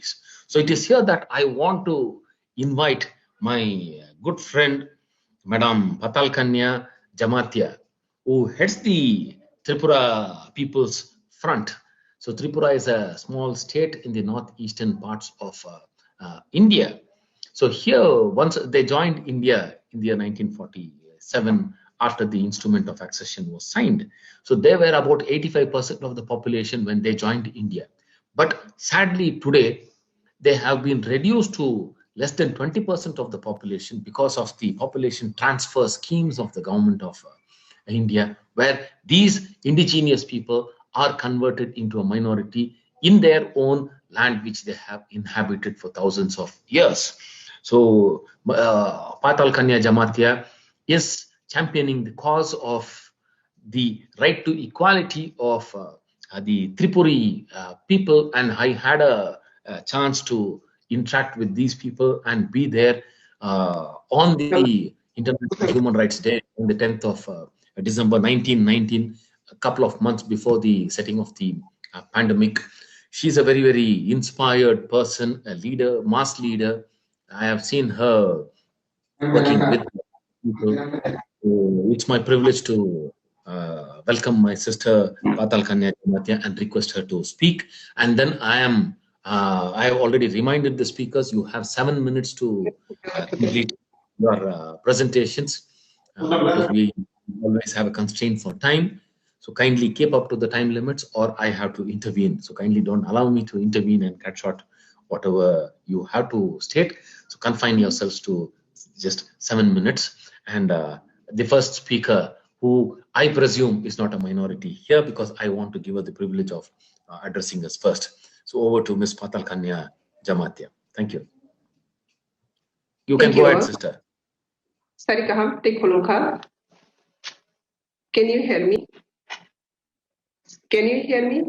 minorities. So it is here that I want to invite my good friend, Madam PATAL KANYA JAMATIA, who heads the Tripura People's Front. So Tripura is a small state in the northeastern parts of India. So here, once they joined India in the year 1947, after the instrument of accession was signed. So they were about 85% of the population when they joined India. But sadly today, they have been reduced to less than 20% of the population because of the population transfer schemes of the government of India, where these indigenous people are converted into a minority in their own land, which they have inhabited for thousands of years. So PATAL KANYA JAMATIA is championing the cause of the right to equality of the Tripuri people, and I had a chance to interact with these people and be there on the International Human Rights Day on the 10th of December 1919, a couple of months before the setting of the pandemic. She's a very, very inspired person, a leader, mass leader. I have seen her working with people. It's my privilege to welcome my sister PATAL KANYA JAMATIA and request her to speak. And then I have already reminded the speakers, you have 7 minutes to complete your presentations because we always have a constraint for time. So kindly keep up to the time limits or I have to intervene. So kindly don't allow me to intervene and cut short whatever you have to state. So confine yourselves to just 7 minutes. And the first speaker, who I presume is not a minority here, because I want to give her the privilege of addressing us first. So over to Ms. PATAL KANYA JAMATIA. Thank you. You can go ahead, sister. Can you hear me? Can you hear me?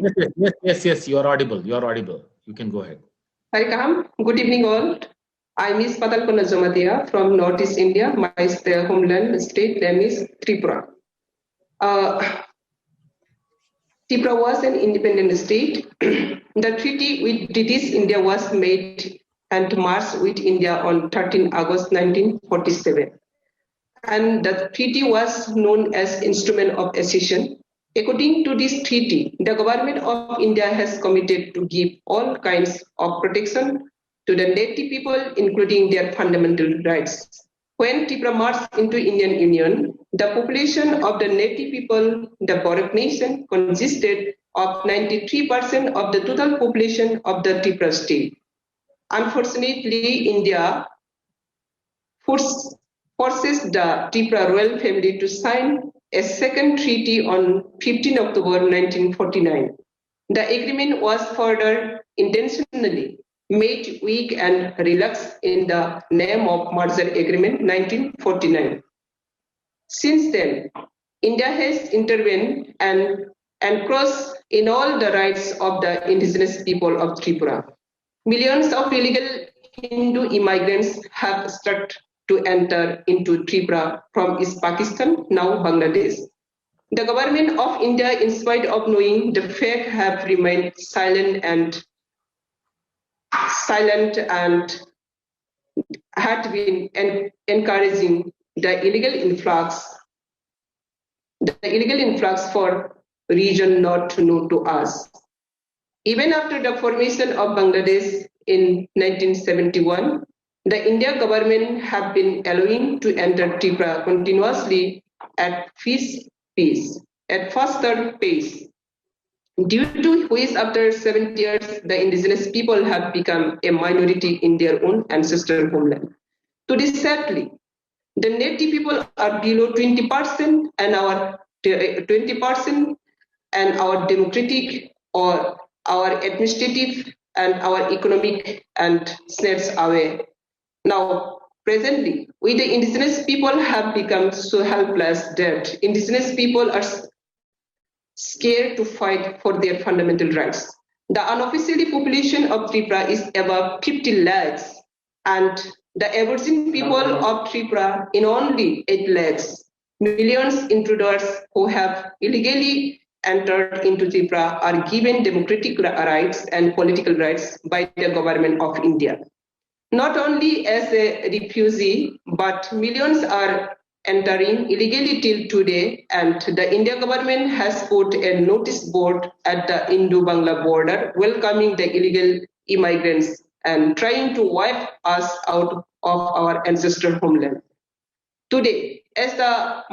Yes, you are audible. You are audible. You can go ahead. Good evening all. I'm Ms. PATAL KANYA JAMATIA from Northeast India. My homeland state name is Tripura. Tripura was an independent state. The treaty with British India was made and marched with India on 13 August 1947. And the treaty was known as Instrument of Accession. According to this treaty, the government of India has committed to give all kinds of protection to the native people, including their fundamental rights. When Tripura marched into Indian Union, the population of the native people, the Borak nation, consisted of 93% of the total population of the Tripura state. Unfortunately, India forces the Tripura royal family to sign a second treaty on 15 October 1949. The agreement was further intentionally made weak and relaxed in the name of Merger Agreement 1949. Since then, India has intervened and encroached in all the rights of the indigenous people of Tripura. Millions of illegal Hindu immigrants have started to enter into Tripura from East Pakistan, now Bangladesh. The government of India, in spite of knowing the fact, have remained silent and had been encouraging the illegal influx for region not known to us. Even after the formation of Bangladesh in 1971, the India government have been allowing to enter Tripura continuously at faster pace, due to which after 7 years, the indigenous people have become a minority in their own ancestral homeland. To this sadly, the native people are below 20% and our 20% and our democratic or our administrative and our economic and snares away. Now, presently, we the indigenous people have become so helpless that indigenous people are scared to fight for their fundamental rights. The unofficially population of Tripura is above 50 lakhs, and the Aboriginal people of Tripura in only 8 lakhs. Millions intruders who have illegally entered into Tripura are given democratic rights and political rights by the government of India. Not only as a refugee, but millions are entering illegally till today, and the India government has put a notice board at the Indo-Bangla border welcoming the illegal immigrants and trying to wipe us out of our ancestral homeland. Today, as the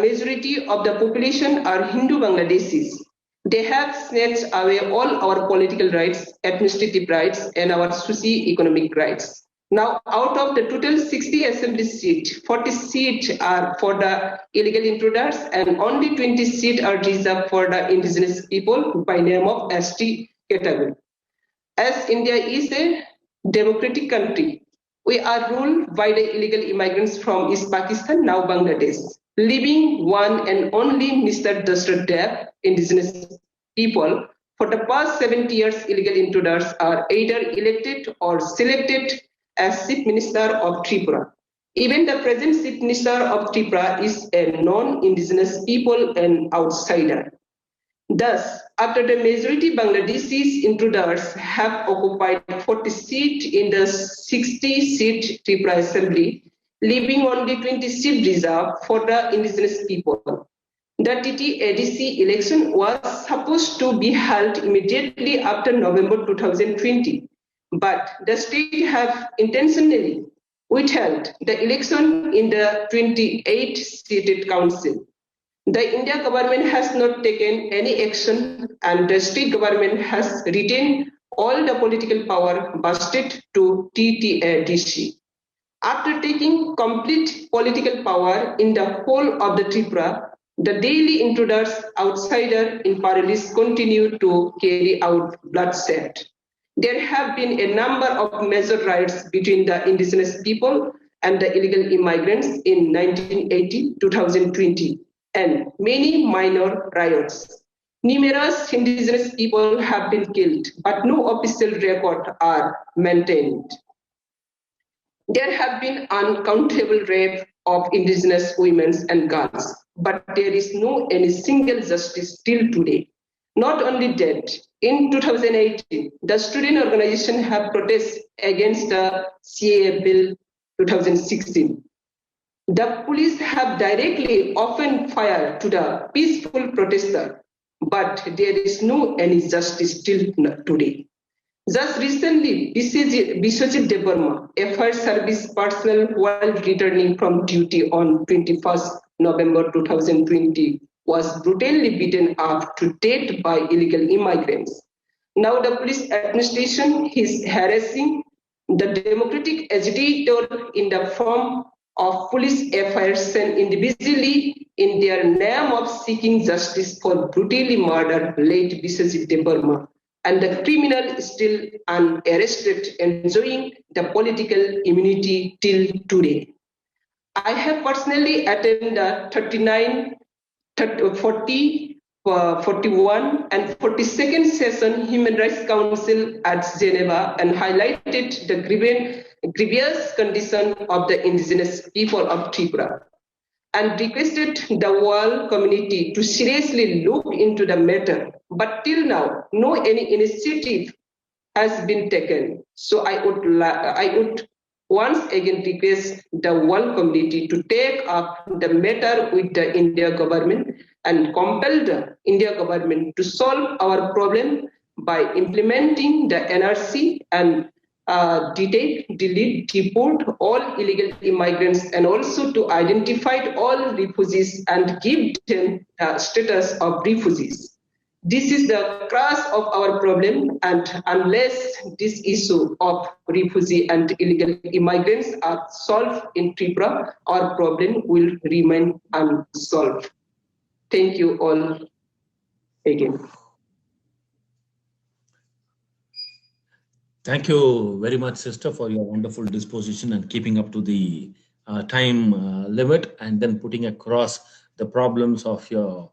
majority of the population are Hindu Bangladeshis, they have snatched away all our political rights, administrative rights, and our socio-economic rights. Now, out of the total 60 assembly seats, 40 seats are for the illegal intruders, and only 20 seats are reserved for the indigenous people by name of ST category. As India is a democratic country, we are ruled by the illegal immigrants from East Pakistan, now Bangladesh, leaving one and only Mr. Dashrath Dev, indigenous people. For the past 70 years, illegal intruders are either elected or selected as Chief Minister of Tripura. Even the present Chief Minister of Tripura is a non-indigenous people and outsider. Thus, after the majority Bangladeshis intruders have occupied 40 seats in the 60-seat Tripura Assembly, leaving only 20 seats reserved for the indigenous people. The TT-ADC election was supposed to be held immediately after November 2020, but the state have intentionally withheld the election in the 28-seated council. The India government has not taken any action, and the state government has retained all the political power vested to TT-ADC. After taking complete political power in the whole of the Tripura, the daily intruders, outsider in Paralis continue to carry out bloodshed. There have been a number of major riots between the indigenous people and the illegal immigrants in 1980, 2020. And many minor riots. Numerous indigenous people have been killed, but no official record are maintained. There have been uncountable rape of indigenous women and girls, but there is no any single justice till today. Not only that, in 2018, the student organization have protested against the CAA bill 2016. The police have directly opened fire to the peaceful protester, but there is no any justice till today. Just recently, Biswajit Devarma, a fire service personnel while returning from duty on 21st November 2020, was brutally beaten up to death by illegal immigrants. Now the police administration is harassing the democratic agitator in the form of police affairs sent individually in their name of seeking justice for brutally murdered late Biswajit Devarma, and the criminal is still unarrested, enjoying the political immunity till today. I have personally attended the 39, 40, 41 and 42nd session Human Rights Council at Geneva and highlighted the grievous condition of the indigenous people of Tripura and requested the world community to seriously look into the matter. But till now, no any initiative has been taken. So I would once again request the world community to take up the matter with the India government and compel the India government to solve our problem by implementing the N.R.C. and detect, delete, deport all illegal immigrants, and also to identify all refugees and give them status of refugees. This is the crux of our problem, and unless this issue of refugee and illegal immigrants are solved in Tripura, our problem will remain unsolved. Thank you all again. Thank you very much, sister, for your wonderful disposition and keeping up to the time limit, and then putting across the problems of your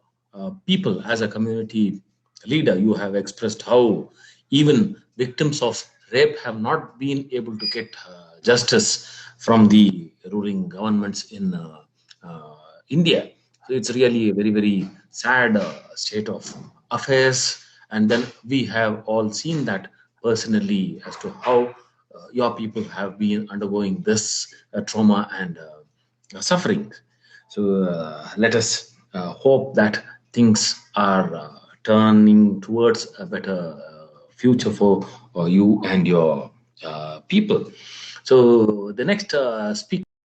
people as a community leader. You have expressed how even victims of rape have not been able to get justice from the ruling governments in India. So it's really a very, very sad state of affairs. And then we have all seen that personally as to how your people have been undergoing this trauma and suffering. So let us hope that things are turning towards a better future for you and your people. So the next speaker